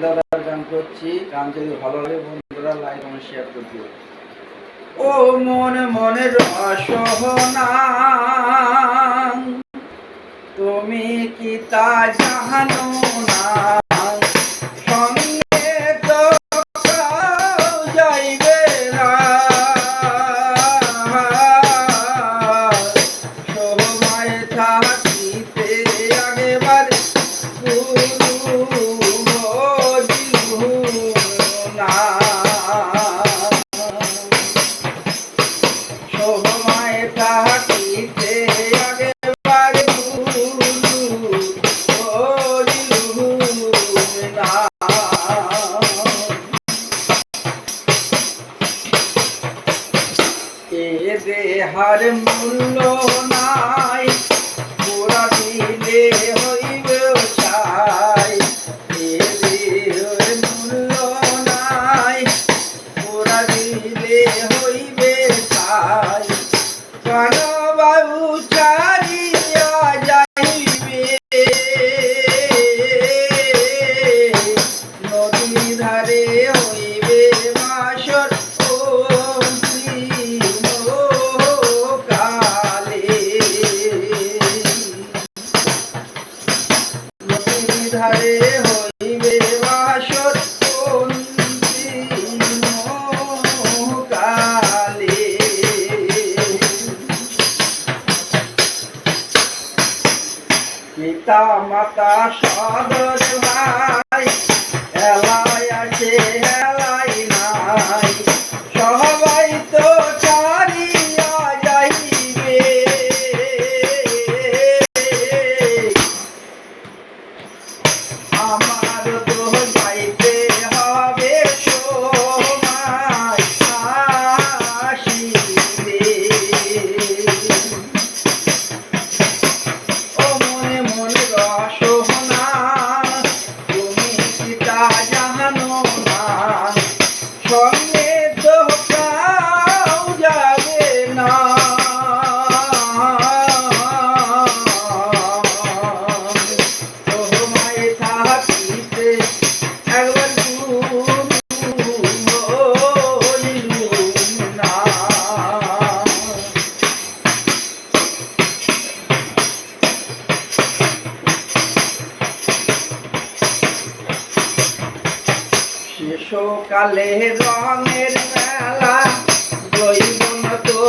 দাদার গান করছি। গান যদি ভালো লাগে বন্ধুরা লাইক কমেন্ট শেয়ার করে দিও। ও মনে মনে রসনা তুমি কি তা জানো না, সঙ্গে তো যাইবে না, সময় থাকিতে আগেবারে না, সময় থাকিতে আগেবারে না। এ দেহার মূল্য নাই, পুরা দিলে হইবে ছাই। এ দেহের মূল্য নাই, পুরা দিলে হইবে ছাই। কান বাবু চারিয়া যাইবে, নদী ধারে হইবে বাসর ধারে হইবে বাসর কালে। পিতা মাতা সদর ভাই এলাই আছে এলাই নাই, সবাই তো ছাড়িয়া যাইবে। আমার তো যাইতে হবে সময় আসিবে। ও মনে মনে রসনা তুমি কি তা জানো না, সঙ্গে তো কাউ যাবে না, শেষকালে রঙের মেলা জৈবন তো